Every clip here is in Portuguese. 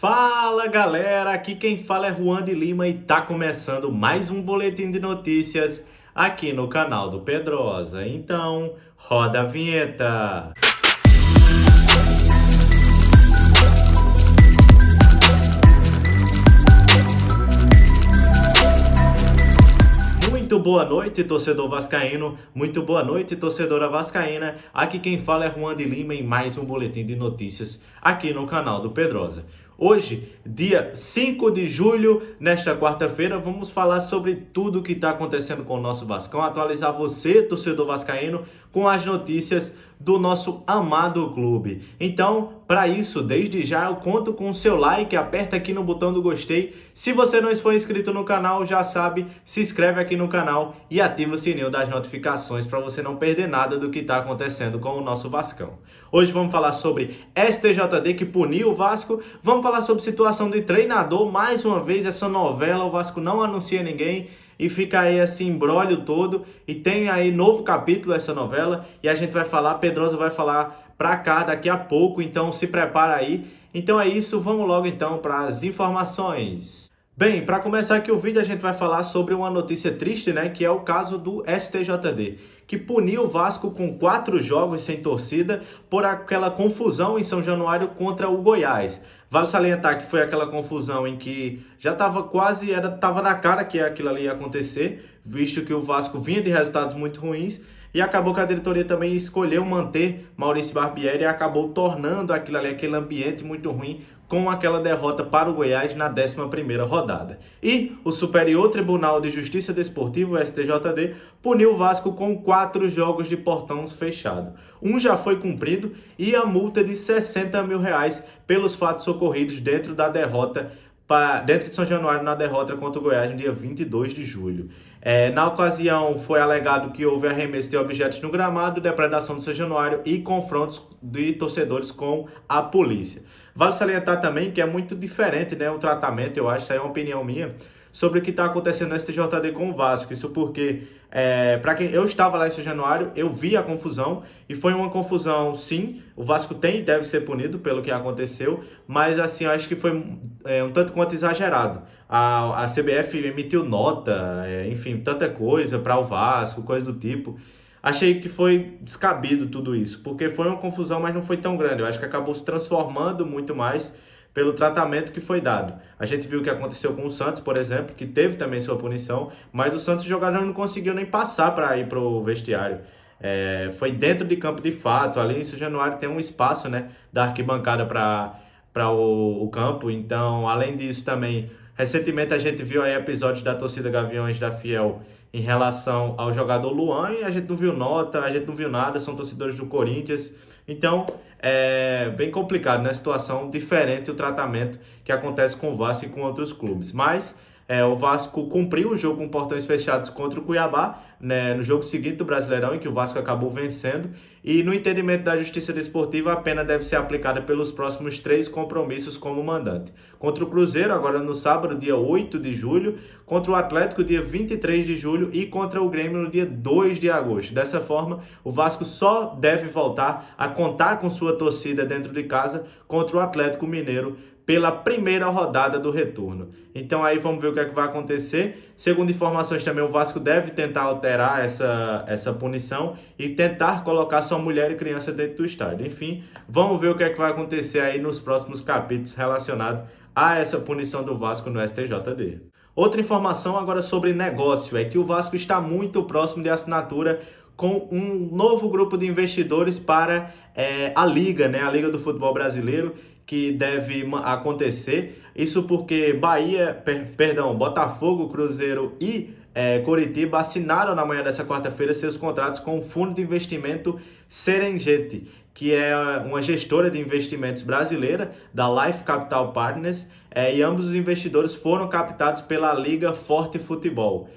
Fala galera, aqui quem fala é Juan de Lima e tá começando mais um boletim de notícias aqui no canal do Pedrosa. Então, roda a vinheta! Muito boa noite, torcedor vascaíno. Muito boa noite, torcedora vascaína. Aqui quem fala é Juan de Lima em mais um boletim de notícias aqui no canal do Pedrosa. Hoje, dia 5 de julho, nesta quarta-feira, vamos falar sobre tudo o que está acontecendo com o nosso Vascão, atualizar você, torcedor vascaíno, com as notícias do nosso amado clube. Então, para isso, desde já eu conto com o seu like, aperta aqui no botão do gostei. Se você não for inscrito no canal, já sabe, se inscreve aqui no canal e ativa o sininho das notificações para você não perder nada do que está acontecendo com o nosso Vascão. Hoje vamos falar sobre STJD que puniu o Vasco, vamos falar sobre situação de treinador, mais uma vez essa novela, o Vasco não anuncia ninguém e fica aí esse imbróglio todo e tem aí novo capítulo essa novela e a gente vai falar, Pedrosa vai falar pra cá daqui a pouco, então se prepara aí. Então é isso, vamos logo então para as informações. Bem, para começar aqui o vídeo a gente vai falar sobre uma notícia triste, né, que é o caso do STJD, que puniu o Vasco com 4 jogos sem torcida por aquela confusão em São Januário contra o Goiás. Vale salientar que foi aquela confusão em que já estava estava na cara que aquilo ali ia acontecer, visto que o Vasco vinha de resultados muito ruins e acabou que a diretoria também escolheu manter Maurício Barbieri e acabou tornando aquilo ali, aquele ambiente muito ruim, com aquela derrota para o Goiás na 11ª rodada. E o Superior Tribunal de Justiça Desportiva, o STJD, puniu o Vasco com 4 jogos de portão fechado. Um já foi cumprido e a multa de R$60 mil pelos fatos ocorridos dentro de São Januário na derrota contra o Goiás no dia 22 de julho. Na ocasião foi alegado que houve arremesso de objetos no gramado, depredação de São Januário e confrontos de torcedores com a polícia. Vale salientar também que é muito diferente, né, o tratamento, eu acho, isso aí é uma opinião minha, sobre o que está acontecendo no STJD com o Vasco. Isso porque, para quem eu estava lá em São Januário, eu vi a confusão e foi uma confusão, sim, o Vasco tem e deve ser punido pelo que aconteceu, mas assim, eu acho que foi um tanto quanto exagerado. A CBF emitiu nota, enfim, tanta coisa para o Vasco, coisa do tipo. Achei que foi descabido tudo isso, porque foi uma confusão, mas não foi tão grande. Eu acho que acabou se transformando muito mais pelo tratamento que foi dado. A gente viu o que aconteceu com o Santos, por exemplo, que teve também sua punição, mas o Santos jogador não conseguiu nem passar para ir para o vestiário. Foi dentro de campo de fato, ali em São Januário tem um espaço, né, da arquibancada para o campo. Então, além disso também, recentemente a gente viu aí episódios da torcida Gaviões da Fiel em relação ao jogador Luan e a gente não viu nota, a gente não viu nada, são torcedores do Corinthians. Então, é bem complicado, né? Situação diferente o tratamento que acontece com o Vasco e com outros clubes. Mas o Vasco cumpriu o jogo com portões fechados contra o Cuiabá, né, no jogo seguinte do Brasileirão, em que o Vasco acabou vencendo. E no entendimento da Justiça Desportiva, a pena deve ser aplicada pelos próximos 3 compromissos como mandante. Contra o Cruzeiro, agora no sábado, dia 8 de julho, contra o Atlético, dia 23 de julho, e contra o Grêmio, no dia 2 de agosto. Dessa forma, o Vasco só deve voltar a contar com sua torcida dentro de casa contra o Atlético Mineiro pela primeira rodada do retorno. Então aí vamos ver o que é que vai acontecer. Segundo informações também, o Vasco deve tentar alterar essa punição e tentar colocar só mulher e criança dentro do estádio. Enfim, vamos ver o que é que vai acontecer aí nos próximos capítulos relacionados a essa punição do Vasco no STJD. Outra informação agora sobre negócio é que o Vasco está muito próximo de assinatura com um novo grupo de investidores para a Liga, né? A Liga do Futebol Brasileiro, que deve acontecer. Isso porque Botafogo, Cruzeiro e Coritiba assinaram na manhã dessa quarta-feira seus contratos com o fundo de investimento Serengeti, que é uma gestora de investimentos brasileira da Life Capital Partners, e ambos os investidores foram captados pela Liga Forte Futebol.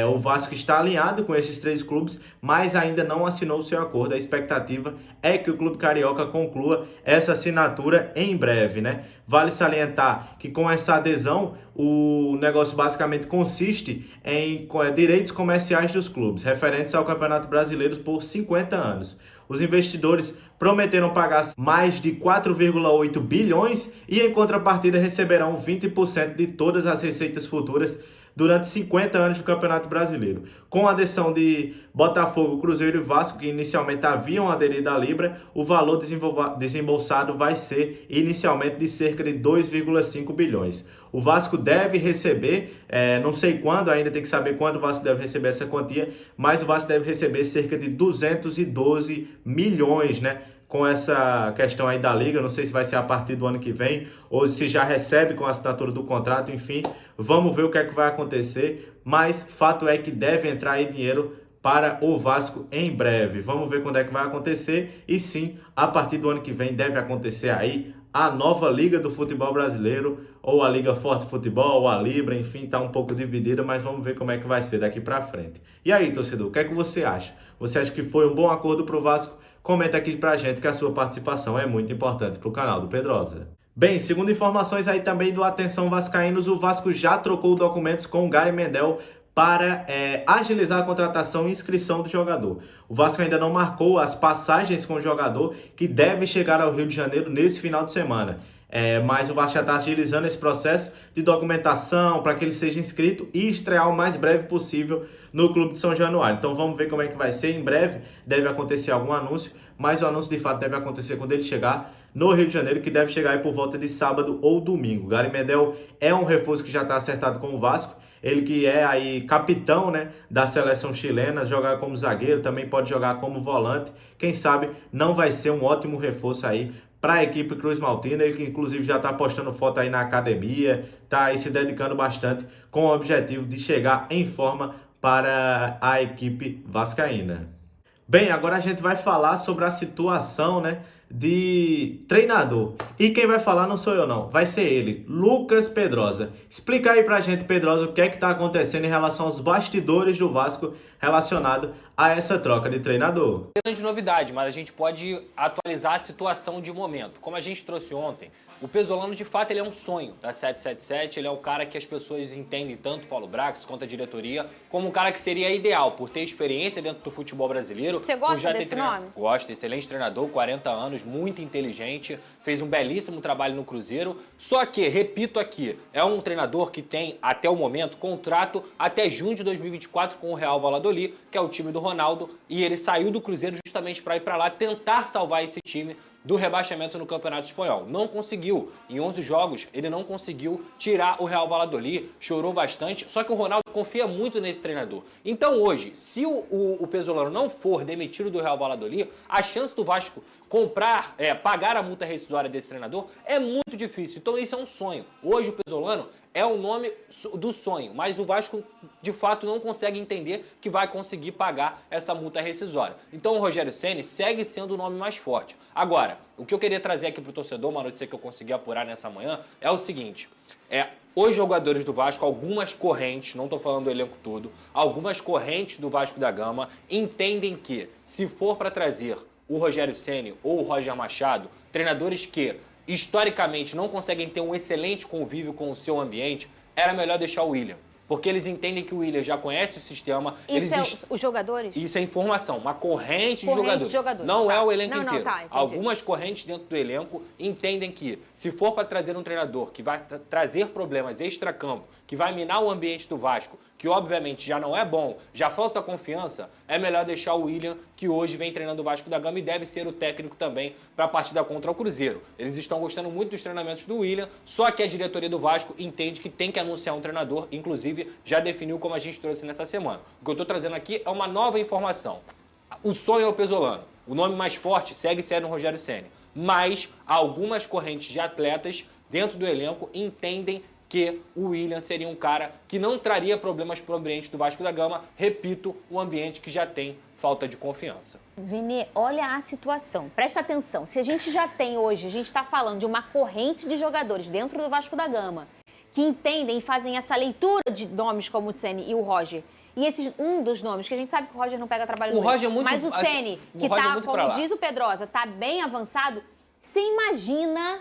O Vasco está alinhado com esses 3 clubes, mas ainda não assinou o seu acordo. A expectativa é que o clube carioca conclua essa assinatura em breve, né? Vale salientar que com essa adesão, o negócio basicamente consiste em direitos comerciais dos clubes, referentes ao Campeonato Brasileiro por 50 anos. Os investidores prometeram pagar mais de 4,8 bilhões e, em contrapartida, receberão 20% de todas as receitas futuras durante 50 anos do Campeonato Brasileiro. Com a adesão de Botafogo, Cruzeiro e Vasco, que inicialmente haviam aderido à Libra, o valor desembolsado vai ser inicialmente de cerca de 2,5 bilhões. O Vasco deve receber, não sei quando, ainda tem que saber quando o Vasco deve receber essa quantia, mas o Vasco deve receber cerca de 212 milhões, né? Com essa questão aí da Liga, não sei se vai ser a partir do ano que vem, ou se já recebe com a assinatura do contrato, enfim, vamos ver o que é que vai acontecer, mas fato é que deve entrar aí dinheiro para o Vasco em breve. Vamos ver quando é que vai acontecer, e sim, a partir do ano que vem deve acontecer aí a nova Liga do Futebol Brasileiro, ou a Liga Forte Futebol, ou a Libra, enfim, tá um pouco dividida, mas vamos ver como é que vai ser daqui para frente. E aí, torcedor, o que é que você acha? Você acha que foi um bom acordo para o Vasco? Comenta aqui pra gente que a sua participação é muito importante pro canal do Pedrosa. Bem, segundo informações aí também do Atenção Vascaínos, o Vasco já trocou documentos com o Gary Medel para agilizar a contratação e inscrição do jogador. O Vasco ainda não marcou as passagens com o jogador, que deve chegar ao Rio de Janeiro nesse final de semana. Mas o Vasco já está agilizando esse processo de documentação para que ele seja inscrito e estrear o mais breve possível no Clube de São Januário. Então vamos ver como é que vai ser. Em breve deve acontecer algum anúncio, mas o anúncio de fato deve acontecer quando ele chegar no Rio de Janeiro, que deve chegar aí por volta de sábado ou domingo. Gary Medel é um reforço que já está acertado com o Vasco. Ele que é aí capitão, né, da seleção chilena, joga como zagueiro, também pode jogar como volante. Quem sabe não vai ser um ótimo reforço aí para a equipe Cruz Maltina, ele que inclusive já está postando foto aí na academia, está aí se dedicando bastante com o objetivo de chegar em forma para a equipe vascaína. Bem, agora a gente vai falar sobre a situação, né, de treinador. E quem vai falar não sou eu não, vai ser ele, Lucas Pedrosa. Explica aí pra gente, Pedrosa, o que é que tá acontecendo em relação aos bastidores do Vasco relacionado a essa troca de treinador. Grande novidade, mas a gente pode atualizar a situação de momento. Como a gente trouxe ontem, o Pesolano, de fato, ele é um sonho da 777, ele é o cara que as pessoas entendem, tanto Paulo Brax quanto a diretoria, como um cara que seria ideal, por ter experiência dentro do futebol brasileiro. Você gosta desse nome? Gosto, excelente treinador, 40 anos, muito inteligente, fez um belíssimo trabalho no Cruzeiro, só que, repito aqui, é um treinador que tem, até o momento, contrato até junho de 2024 com o Real Valladolid, que é o time do Ronaldo, e ele saiu do Cruzeiro justamente para ir para lá tentar salvar esse time do rebaixamento no Campeonato Espanhol. Não conseguiu. Em 11 jogos, ele não conseguiu tirar o Real Valladolid, chorou bastante, só que o Ronaldo confia muito nesse treinador. Então hoje, se o Pesolano não for demitido do Real Valladolid, a chance do Vasco pagar a multa rescisória desse treinador é muito difícil. Então isso é um sonho. Hoje o Pesolano é o nome do sonho, mas o Vasco, de fato, não consegue entender que vai conseguir pagar essa multa rescisória. Então o Rogério Ceni segue sendo o nome mais forte. Agora, o que eu queria trazer aqui para o torcedor, uma notícia que eu consegui apurar nessa manhã, é o seguinte, os jogadores do Vasco, algumas correntes, não estou falando do elenco todo, algumas correntes do Vasco da Gama entendem que, se for para trazer o Rogério Ceni ou o Roger Machado, treinadores que historicamente não conseguem ter um excelente convívio com o seu ambiente, era melhor deixar o William. Porque eles entendem que o William já conhece o sistema. Isso os jogadores? Isso é informação, uma corrente de jogadores. Não tá. É o elenco não, inteiro. Tá, algumas correntes dentro do elenco entendem que, se for para trazer um treinador que vai trazer problemas extracampo, que vai minar o ambiente do Vasco, que obviamente já não é bom, já falta confiança, é melhor deixar o William, que hoje vem treinando o Vasco da Gama e deve ser o técnico também para a partida contra o Cruzeiro. Eles estão gostando muito dos treinamentos do William, só que a diretoria do Vasco entende que tem que anunciar um treinador, inclusive já definiu como a gente trouxe nessa semana. O que eu estou trazendo aqui é uma nova informação. O sonho é o Pesolano. O nome mais forte segue sendo o Rogério Ceni. Mas algumas correntes de atletas dentro do elenco entendem que o William seria um cara que não traria problemas para o ambiente do Vasco da Gama. Repito, um ambiente que já tem falta de confiança. Vini, olha a situação. Presta atenção. Se a gente já tem hoje, a gente está falando de uma corrente de jogadores dentro do Vasco da Gama que entendem e fazem essa leitura de nomes como o Ceni e o Roger. E um dos nomes, que a gente sabe que o Roger não pega trabalho no Roger é muito, mas o Ceni, que tá, como diz o Pedrosa, tá bem avançado, você imagina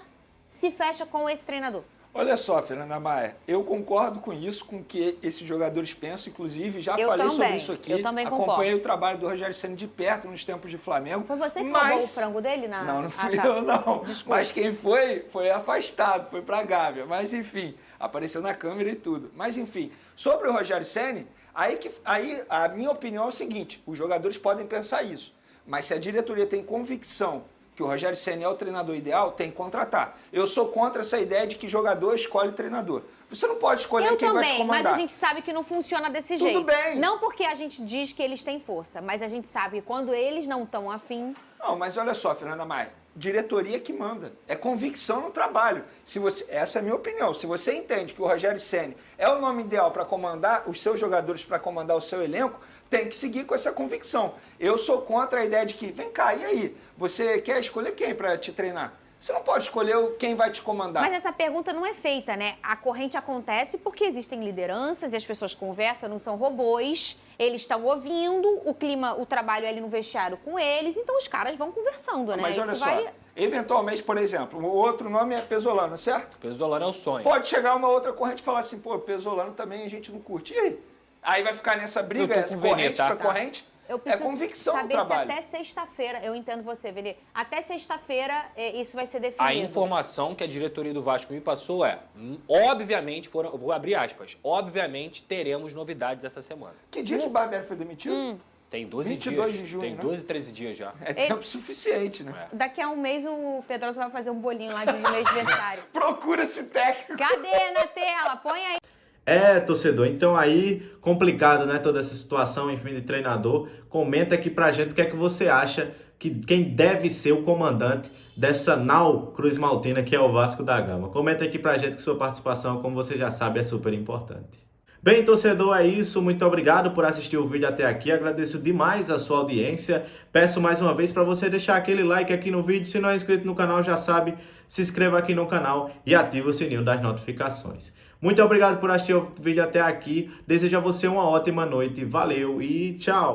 se fecha com esse treinador? Olha só, Fernanda Maia, eu concordo com isso, com o que esses jogadores pensam, inclusive já Eu falei também, sobre isso aqui. eu também Acompanhei concordo. o trabalho do Rogério Ceni de perto nos tempos de Flamengo. Foi você que mas... roubou o frango dele? Não fui tá. eu, não. Desculpa. Mas quem foi afastado, foi pra Gávea. Mas enfim, apareceu na câmera e tudo. Mas enfim, sobre o Rogério Ceni, aí a minha opinião é o seguinte, os jogadores podem pensar isso, mas se a diretoria tem convicção que o Rogério Ceni é o treinador ideal, tem que contratar. Eu sou contra essa ideia de que jogador escolhe treinador. Você não pode escolher quem vai te comandar. Mas a gente sabe que não funciona desse Tudo jeito. bem. Não porque a gente diz que eles têm força, mas a gente sabe que quando eles não estão afim... Não, mas olha só, Fernanda Maia, diretoria que manda. É convicção no trabalho. Essa é a minha opinião. Se você entende que o Rogério Ceni é o nome ideal para comandar os seus jogadores, para comandar o seu elenco, tem que seguir com essa convicção. Eu sou contra a ideia de que, vem cá, e aí? Você quer escolher quem para te treinar? Você não pode escolher quem vai te comandar. Mas essa pergunta não é feita, né? A corrente acontece porque existem lideranças e as pessoas conversam, não são robôs, eles estão ouvindo, o clima, o trabalho é ali no vestiário com eles, então os caras vão conversando, né? Mas olha só, eventualmente, por exemplo, o outro nome é Pesolano, certo? Pesolano é o sonho. Pode chegar uma outra corrente e falar assim, pô, Pesolano também a gente não curte. E aí? Aí vai ficar nessa briga, essa corrente pra corrente? Eu É preciso convicção no saber trabalho. se até sexta-feira, eu entendo você, Vini, até sexta-feira isso vai ser definido. A informação que a diretoria do Vasco me passou é, obviamente, vou abrir aspas, obviamente teremos novidades essa semana. Que dia que o Barbieri foi demitido? Tem 12 22 dias. de junho, Tem né? 12, 13 dias já. É tempo suficiente, né? Daqui a um mês o Pedroso vai fazer um bolinho lá de meu aniversário. Procura esse técnico. Cadê na tela? Põe aí. Torcedor, então aí, complicado, né, toda essa situação, enfim, de treinador. Comenta aqui pra gente o que é que você acha que quem deve ser o comandante dessa nau Cruz Maltina, que é o Vasco da Gama. Comenta aqui pra gente que sua participação, como você já sabe, é super importante. Bem, torcedor, é isso. Muito obrigado por assistir o vídeo até aqui. Agradeço demais a sua audiência. Peço mais uma vez para você deixar aquele like aqui no vídeo. Se não é inscrito no canal, já sabe, se inscreva aqui no canal e ative o sininho das notificações. Muito obrigado por assistir o vídeo até aqui. Desejo a você uma ótima noite. Valeu e tchau!